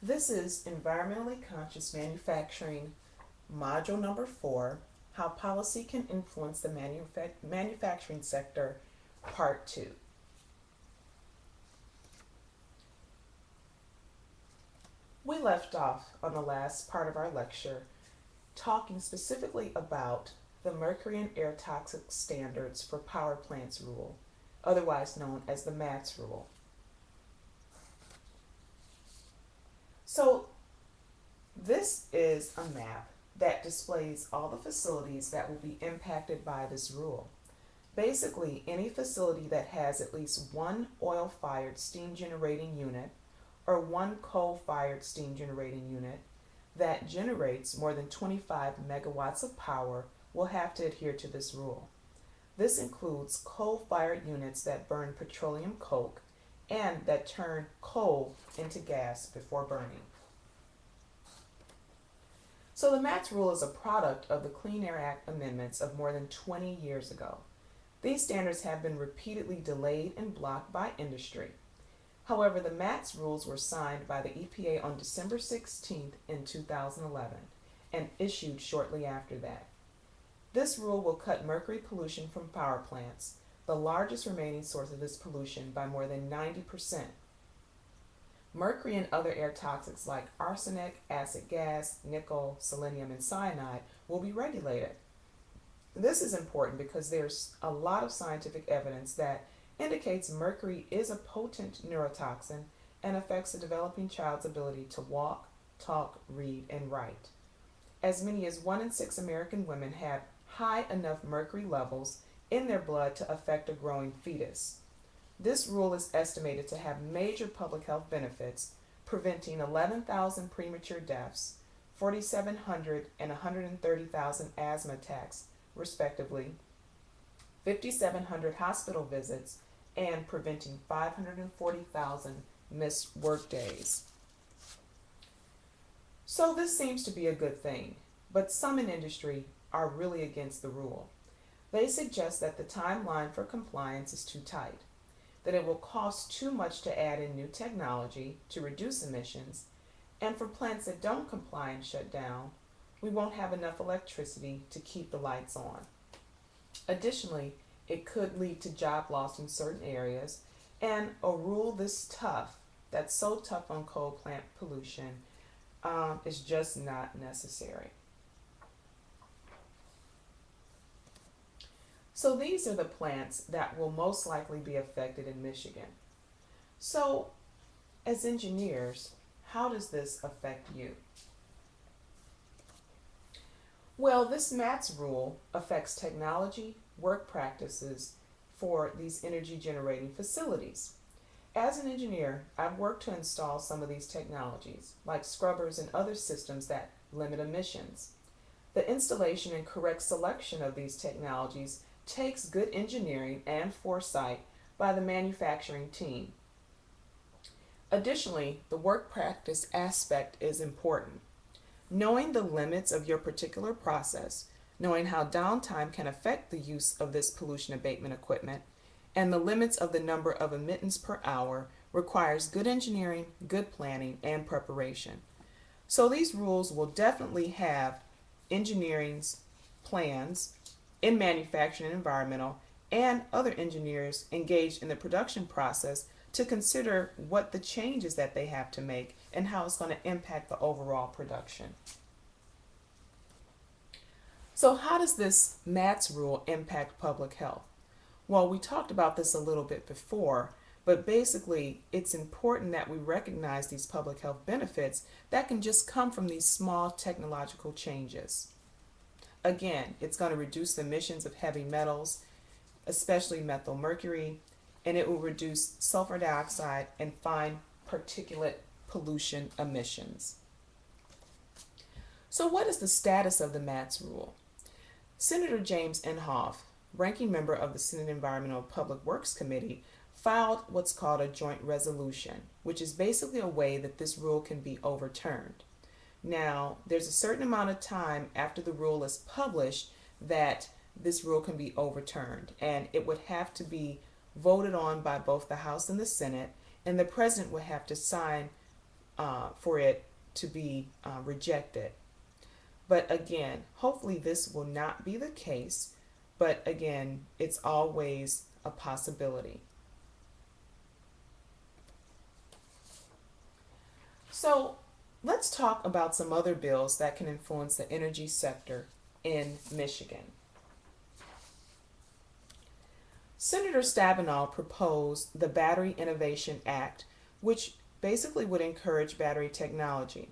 This is Environmentally Conscious Manufacturing, Module Number 4, How Policy Can Influence the Manufacturing Sector, Part 2. We left off on the last part of our lecture talking specifically about the Mercury and Air Toxic Standards for Power Plants Rule, otherwise known as the MATS Rule. So this is a map that displays all the facilities that will be impacted by this rule. Basically, any facility that has at least one oil-fired steam generating unit or one coal-fired steam generating unit that generates more than 25 megawatts of power will have to adhere to this rule. This includes coal-fired units that burn petroleum coke and that turn coal into gas before burning. So the MATS rule is a product of the Clean Air Act amendments of more than 20 years ago. These standards have been repeatedly delayed and blocked by industry. However, the MATS rules were signed by the EPA on December 16th in 2011 and issued shortly after that. This rule will cut mercury pollution from power plants, the largest remaining source of this pollution, by more than 90%. Mercury and other air toxics like arsenic, acid gas, nickel, selenium, and cyanide will be regulated. This is important because there's a lot of scientific evidence that indicates mercury is a potent neurotoxin and affects a developing child's ability to walk, talk, read, and write. As many as 1 in 6 American women have high enough mercury levels in their blood to affect a growing fetus. This rule is estimated to have major public health benefits, preventing 11,000 premature deaths, 4,700 and 130,000 asthma attacks, respectively, 5,700 hospital visits, and preventing 540,000 missed work days. So this seems to be a good thing, but some in industry are really against the rule. They suggest that the timeline for compliance is too tight, that it will cost too much to add in new technology to reduce emissions, and for plants that don't comply and shut down, we won't have enough electricity to keep the lights on. Additionally, it could lead to job loss in certain areas, and a rule this tough, that's so tough on coal plant pollution, is just not necessary. So these are the plants that will most likely be affected in Michigan. So as engineers, how does this affect you? Well, this MATS rule affects technology, work practices for these energy generating facilities. As an engineer, I've worked to install some of these technologies, like scrubbers and other systems that limit emissions. The installation and correct selection of these technologies takes good engineering and foresight by the manufacturing team. Additionally, the work practice aspect is important. Knowing the limits of your particular process, knowing how downtime can affect the use of this pollution abatement equipment, and the limits of the number of emittance per hour requires good engineering, good planning, and preparation. So these rules will definitely have engineering's plans in manufacturing and environmental and other engineers engaged in the production process to consider what the changes that they have to make and how it's going to impact the overall production. So how does this MATS rule impact public health? Well, we talked about this a little bit before, but basically it's important that we recognize these public health benefits that can just come from these small technological changes. Again, it's going to reduce the emissions of heavy metals, especially methylmercury, and it will reduce sulfur dioxide and fine particulate pollution emissions. So what is the status of the MATS rule? Senator James Inhofe, ranking member of the Senate Environmental Public Works Committee, filed what's called a joint resolution, which is basically a way that this rule can be overturned. Now, there's a certain amount of time after the rule is published that this rule can be overturned, and it would have to be voted on by both the House and the Senate, and the President would have to sign for it to be rejected. But again, hopefully this will not be the case. But again, it's always a possibility. So let's talk about some other bills that can influence the energy sector in Michigan. Senator Stabenow proposed the Battery Innovation Act, which basically would encourage battery technology.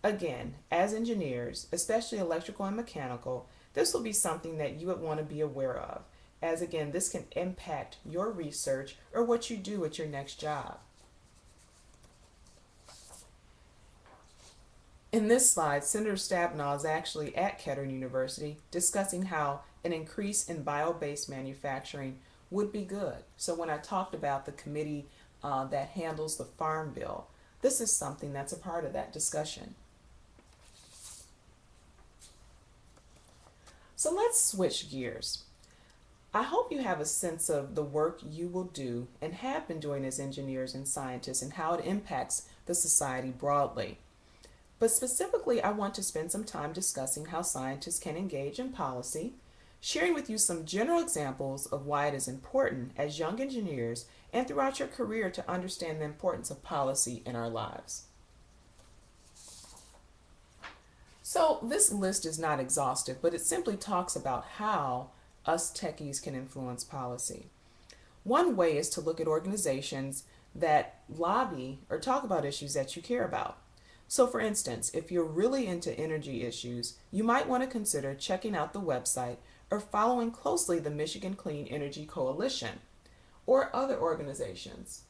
Again, as engineers, especially electrical and mechanical, this will be something that you would want to be aware of, as again, this can impact your research or what you do at your next job. In this slide, Senator Stabenow is actually at Kettering University discussing how an increase in bio-based manufacturing would be good. So when I talked about the committee that handles the Farm Bill, this is something that's a part of that discussion. So let's switch gears. I hope you have a sense of the work you will do and have been doing as engineers and scientists and how it impacts the society broadly. But specifically, I want to spend some time discussing how scientists can engage in policy, sharing with you some general examples of why it is important as young engineers and throughout your career to understand the importance of policy in our lives. So this list is not exhaustive, but it simply talks about how us techies can influence policy. One way is to look at organizations that lobby or talk about issues that you care about. So for instance, if you're really into energy issues, you might want to consider checking out the website or following closely the Michigan Clean Energy Coalition or other organizations.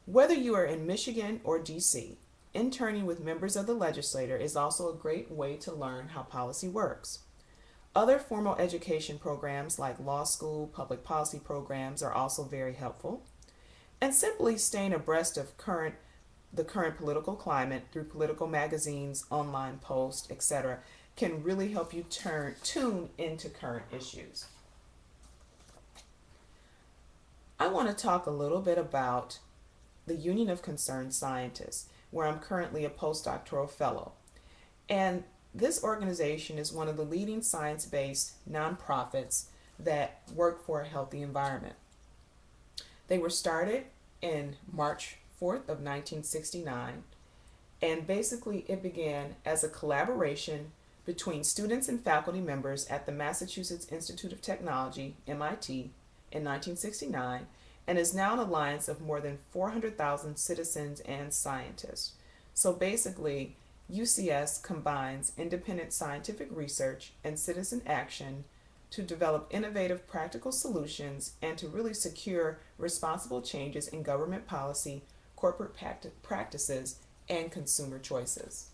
Whether you are in Michigan or DC, interning with members of the legislature is also a great way to learn how policy works. Other formal education programs like law school, public policy programs are also very helpful. And simply staying abreast of the current political climate through political magazines, online posts, etc., can really help you tune into current issues. I want to talk a little bit about the Union of Concerned Scientists, where I'm currently a postdoctoral fellow. And this organization is one of the leading science-based nonprofits that work for a healthy environment. They were started in March 4th of 1969, and basically it began as a collaboration between students and faculty members at the Massachusetts Institute of Technology, MIT, in 1969, and is now an alliance of more than 400,000 citizens and scientists. So basically, UCS combines independent scientific research and citizen action to develop innovative practical solutions and to really secure responsible changes in government policy, corporate practices, and consumer choices.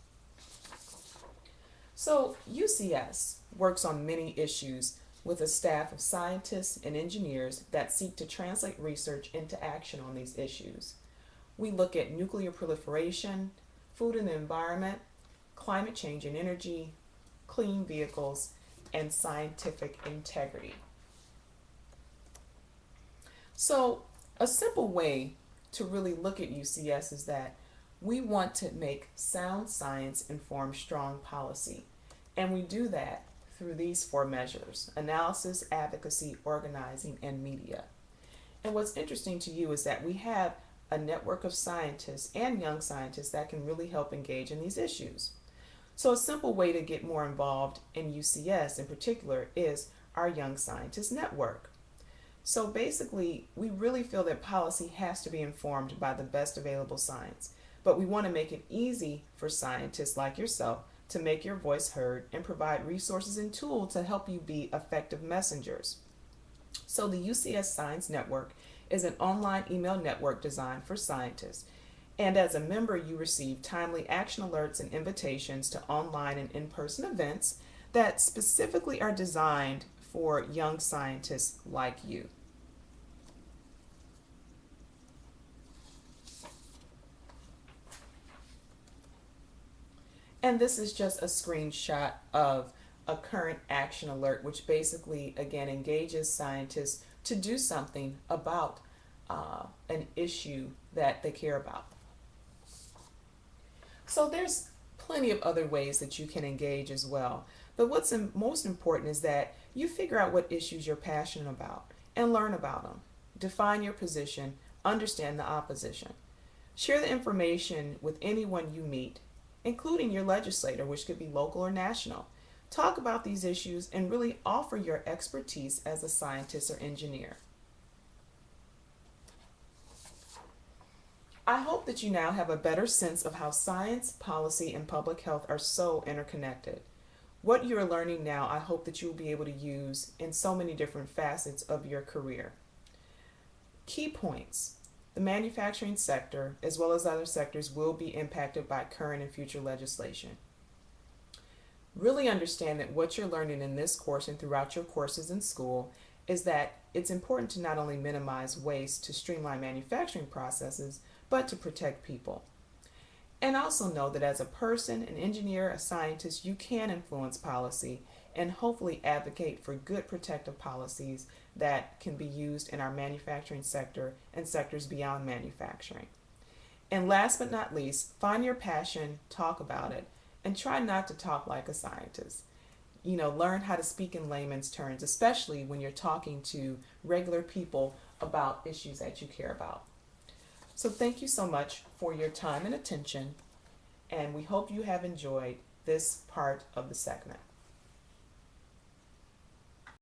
So UCS works on many issues with a staff of scientists and engineers that seek to translate research into action on these issues. We look at nuclear proliferation, food and the environment, climate change and energy, clean vehicles, and scientific integrity. So a simple way to really look at UCS is that we want to make sound science inform strong policy. And we do that through these 4 measures: analysis, advocacy, organizing, and media. And what's interesting to you is that we have a network of scientists and young scientists that can really help engage in these issues. So a simple way to get more involved in UCS in particular is our Young Scientist Network. So basically, we really feel that policy has to be informed by the best available science, but we want to make it easy for scientists like yourself to make your voice heard and provide resources and tools to help you be effective messengers. So the UCS Science Network is an online email network designed for scientists. And as a member, you receive timely action alerts and invitations to online and in-person events that specifically are designed for young scientists like you. And this is just a screenshot of a current action alert, which basically, again, engages scientists to do something about an issue that they care about. So there's plenty of other ways that you can engage as well. But what's most important is that you figure out what issues you're passionate about and learn about them. Define your position, understand the opposition. Share the information with anyone you meet, including your legislator, which could be local or national. Talk about these issues and really offer your expertise as a scientist or engineer. I hope that you now have a better sense of how science, policy, and public health are so interconnected. What you are learning now, I hope that you will be able to use in so many different facets of your career. Key points. The manufacturing sector, as well as other sectors, will be impacted by current and future legislation. Really understand that what you're learning in this course and throughout your courses in school is that it's important to not only minimize waste to streamline manufacturing processes, but to protect people. And also know that as a person, an engineer, a scientist, you can influence policy and hopefully advocate for good protective policies that can be used in our manufacturing sector and sectors beyond manufacturing. And last but not least, find your passion, talk about it, and try not to talk like a scientist. Learn how to speak in layman's terms, especially when you're talking to regular people about issues that you care about. So thank you so much for your time and attention, and we hope you have enjoyed this part of the segment.